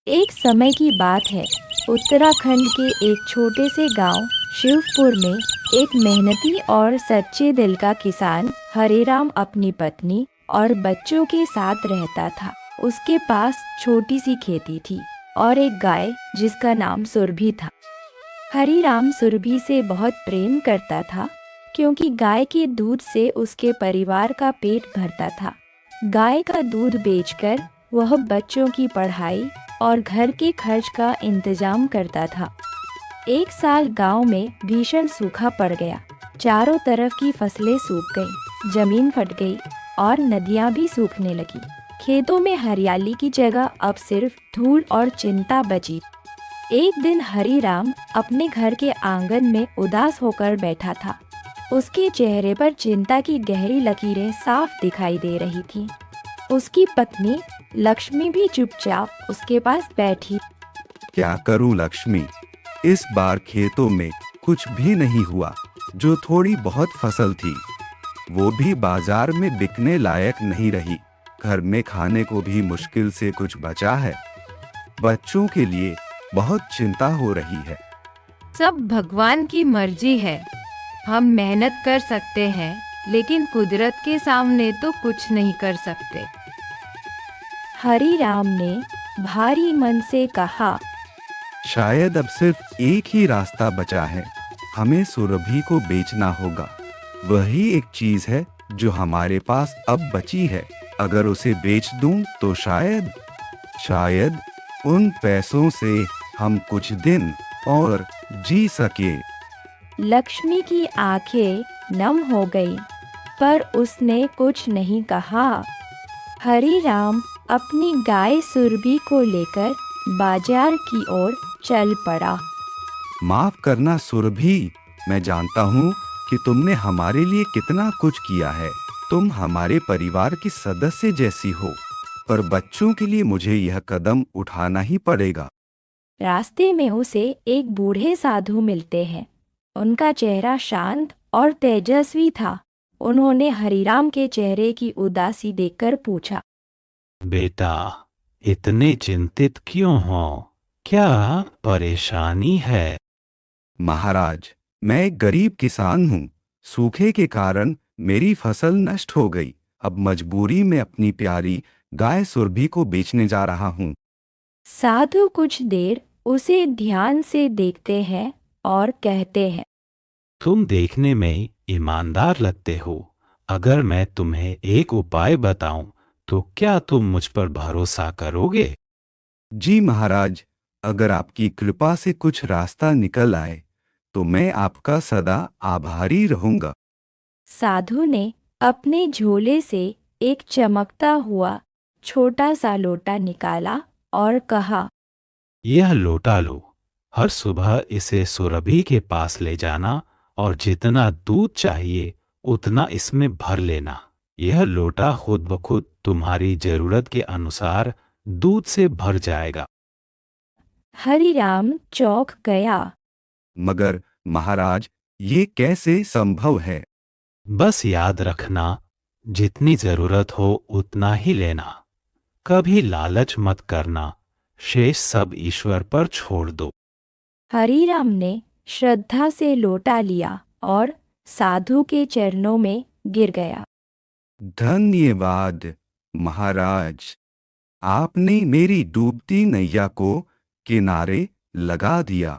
एक समय की बात है। उत्तराखंड के एक छोटे से गांव शिवपुर में एक मेहनती और सच्चे दिल का किसान हरिराम अपनी पत्नी और बच्चों के साथ रहता था। उसके पास छोटी सी खेती थी और एक गाय जिसका नाम सुरभि था। हरिराम सुरभि से बहुत प्रेम करता था क्योंकि गाय के दूध से उसके परिवार का पेट भरता था। गाय का दूध बेचकर वह बच्चों की पढ़ाई और घर के खर्च का इंतजाम करता था। एक साल गांव में भीषण सूखा पड़ गया। चारों तरफ की फसलें सूख गईं, जमीन फट गई और नदियां भी सूखने लगी। खेतों में हरियाली की जगह अब सिर्फ धूल और चिंता बची। एक दिन हरिराम अपने घर के आंगन में उदास होकर बैठा था। उसके चेहरे पर चिंता की गहरी लकीरें साफ दिखाई दे रही थीं। उसकी पत्नी लक्ष्मी भी चुपचाप उसके पास बैठी। क्या करूं लक्ष्मी, इस बार खेतों में कुछ भी नहीं हुआ। जो थोड़ी बहुत फसल थी वो भी बाजार में बिकने लायक नहीं रही। घर में खाने को भी मुश्किल से कुछ बचा है। बच्चों के लिए बहुत चिंता हो रही है। सब भगवान की मर्जी है। हम मेहनत कर सकते हैं लेकिन कुदरत के सामने तो कुछ नहीं कर सकते। हरिराम ने भारी मन से कहा, शायद अब सिर्फ एक ही रास्ता बचा है। हमें सुरभि को बेचना होगा। वही एक चीज है जो हमारे पास अब बची है। अगर उसे बेच दूं तो शायद उन पैसों से हम कुछ दिन और जी सके। लक्ष्मी की आंखें नम हो गईं, पर उसने कुछ नहीं कहा। हरिराम अपनी गाय सुरभि को लेकर बाजार की ओर चल पड़ा। माफ करना सुरभि, मैं जानता हूँ कि तुमने हमारे लिए कितना कुछ किया है। तुम हमारे परिवार की सदस्य जैसी हो, पर बच्चों के लिए मुझे यह कदम उठाना ही पड़ेगा। रास्ते में उसे एक बूढ़े साधु मिलते हैं। उनका चेहरा शांत और तेजस्वी था। उन्होंने हरिराम के चेहरे की उदासी देखकर पूछा, बेटा, इतने चिंतित क्यों हो? क्या परेशानी है? महाराज, मैं एक गरीब किसान हूँ। सूखे के कारण मेरी फसल नष्ट हो गई। अब मजबूरी में अपनी प्यारी गाय सुरभि को बेचने जा रहा हूँ। साधु कुछ देर उसे ध्यान से देखते हैं और कहते हैं, तुम देखने में ईमानदार लगते हो। अगर मैं तुम्हें एक उपाय बताऊं तो क्या तुम मुझ पर भरोसा करोगे? जी महाराज, अगर आपकी कृपा से कुछ रास्ता निकल आए तो मैं आपका सदा आभारी रहूंगा। साधु ने अपने झोले से एक चमकता हुआ छोटा सा लोटा निकाला और कहा, यह लोटा लो। हर सुबह इसे सुरभि के पास ले जाना और जितना दूध चाहिए उतना इसमें भर लेना। यह लोटा खुद ब खुद तुम्हारी जरूरत के अनुसार दूध से भर जाएगा। हरिराम चौंक गया। मगर महाराज, ये कैसे संभव है? बस याद रखना, जितनी जरूरत हो उतना ही लेना। कभी लालच मत करना। शेष सब ईश्वर पर छोड़ दो। हरिराम ने श्रद्धा से लोटा लिया और साधु के चरणों में गिर गया। धन्यवाद महाराज, आपने मेरी डूबती नैया को किनारे लगा दिया।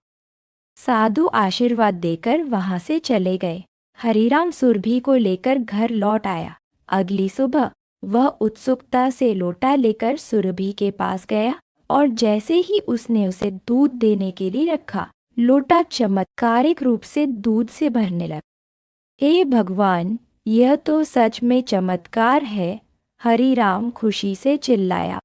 साधु आशीर्वाद देकर वहां से चले गए। हरिराम सुरभि को लेकर घर लौट आया। अगली सुबह वह उत्सुकता से लोटा लेकर सुरभि के पास गया और जैसे ही उसने उसे दूध देने के लिए रखा, लोटा चमत्कारिक रूप से दूध से भरने लगा। हे भगवान, यह तो सच में चमत्कार है, हरिराम खुशी से चिल्लाया।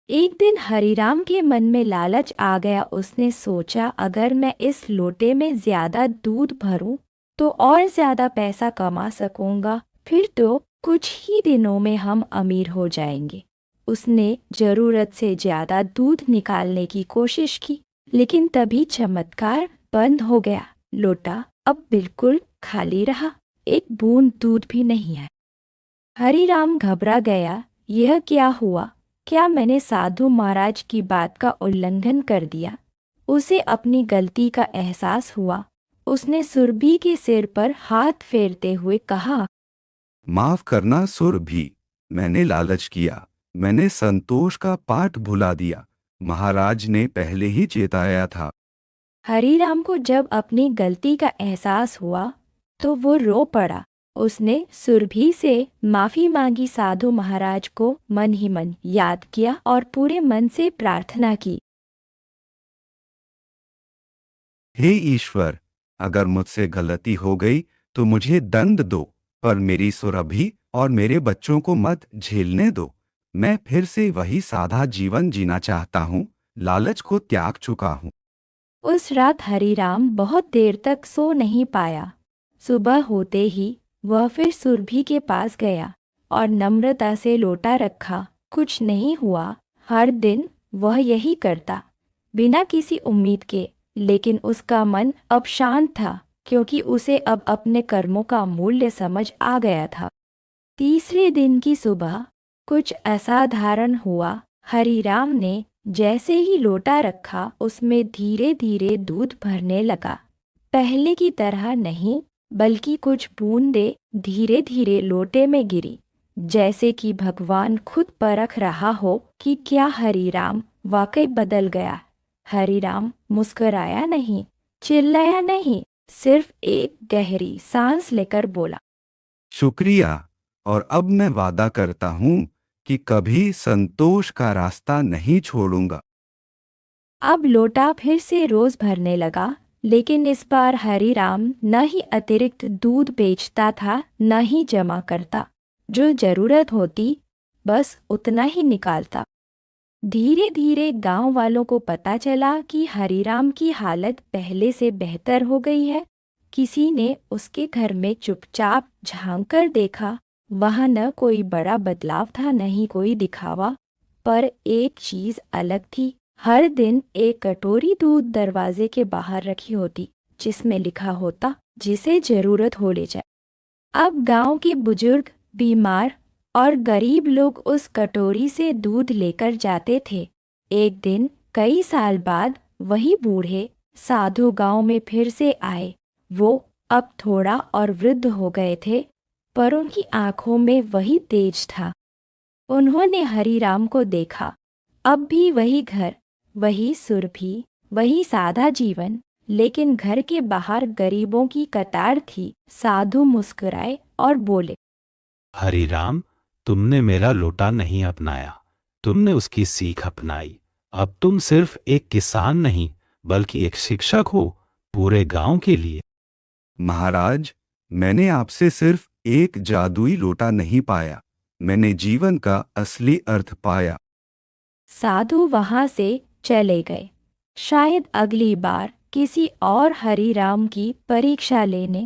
एक दिन हरिराम के मन में लालच आ गया। उसने सोचा, अगर मैं इस लोटे में ज्यादा दूध भरूं तो और ज्यादा पैसा कमा सकूंगा। फिर तो कुछ ही दिनों में हम अमीर हो जाएंगे। उसने जरूरत से ज्यादा दूध निकालने की कोशिश की, लेकिन तभी चमत्कार बंद हो गया। लोटा अब बिल्कुल खाली रहा। एक बूंद दूध भी नहीं है। हरिराम घबरा गया। यह क्या हुआ? क्या मैंने साधु महाराज की बात का उल्लंघन कर दिया? उसे अपनी गलती का एहसास हुआ। उसने सुरभि के सिर पर हाथ फेरते हुए कहा, माफ करना सुरभि, मैंने लालच किया। मैंने संतोष का पाठ भुला दिया। महाराज ने पहले ही चेताया था। हरीराम को जब अपनी गलती का एहसास हुआ तो वो रो पड़ा। उसने सुरभि से माफी मांगी, साधु महाराज को मन ही मन याद किया और पूरे मन से प्रार्थना की। हे ईश्वर, अगर मुझसे गलती हो गई तो मुझे दंड दो, पर मेरी सुरभि और मेरे बच्चों को मत झेलने दो। मैं फिर से वही सादा जीवन जीना चाहता हूँ। लालच को त्याग चुका हूँ। उस रात हरीराम बहुत देर तक सो नहीं पाया। सुबह होते ही वह फिर सुरभि के पास गया और नम्रता से लोटा रखा। कुछ नहीं हुआ। हर दिन वह यही करता, बिना किसी उम्मीद के। लेकिन उसका मन अब शांत था, क्योंकि उसे अब अपने कर्मों का मूल्य समझ आ गया था। तीसरे दिन की सुबह कुछ असाधारण हुआ। हरीराम ने जैसे ही लोटा रखा, उसमें धीरे धीरे दूध भरने लगा। पहले की तरह नहीं, बल्कि कुछ बूंदें धीरे धीरे लोटे में गिरी, जैसे कि भगवान खुद परख रहा हो कि क्या हरीराम वाकई बदल गया। हरीराम मुस्कुराया नहीं, चिल्लाया नहीं, सिर्फ एक गहरी सांस लेकर बोला, शुक्रिया। और अब मैं वादा करता हूँ कि कभी संतोष का रास्ता नहीं छोड़ूंगा। अब लोटा फिर से रोज भरने लगा। लेकिन इस बार हरीराम न ही अतिरिक्त दूध बेचता था, न ही जमा करता। जो जरूरत होती बस उतना ही निकालता। धीरे धीरे गांव वालों को पता चला कि हरीराम की हालत पहले से बेहतर हो गई है। किसी ने उसके घर में चुपचाप झांक कर देखा। वहां न कोई बड़ा बदलाव था, न ही कोई दिखावा, पर एक चीज अलग थी। हर दिन एक कटोरी दूध दरवाजे के बाहर रखी होती, जिसमें लिखा होता, जिसे जरूरत हो ले जाए। अब गांव के बुजुर्ग, बीमार और गरीब लोग उस कटोरी से दूध लेकर जाते थे। एक दिन कई साल बाद वही बूढ़े साधु गांव में फिर से आए। वो अब थोड़ा और वृद्ध हो गए थे, पर उनकी आंखों में वही तेज था। उन्होंने हरीराम को देखा। अब भी वही घर, वही सुरभि, वही सादा जीवन, लेकिन घर के बाहर गरीबों की कतार थी। साधु मुस्कुराए और बोले, हरीराम, तुमने मेरा लोटा नहीं अपनाया, तुमने उसकी सीख अपनाई। अब तुम सिर्फ एक किसान नहीं, बल्कि एक शिक्षक हो पूरे गांव के लिए। महाराज, मैंने आपसे सिर्फ एक जादुई लोटा नहीं पाया, मैंने जीवन का असली अर्थ पाया। साधु वहां से चले गए। शायद अगली बार किसी और हरीराम की परीक्षा लेने।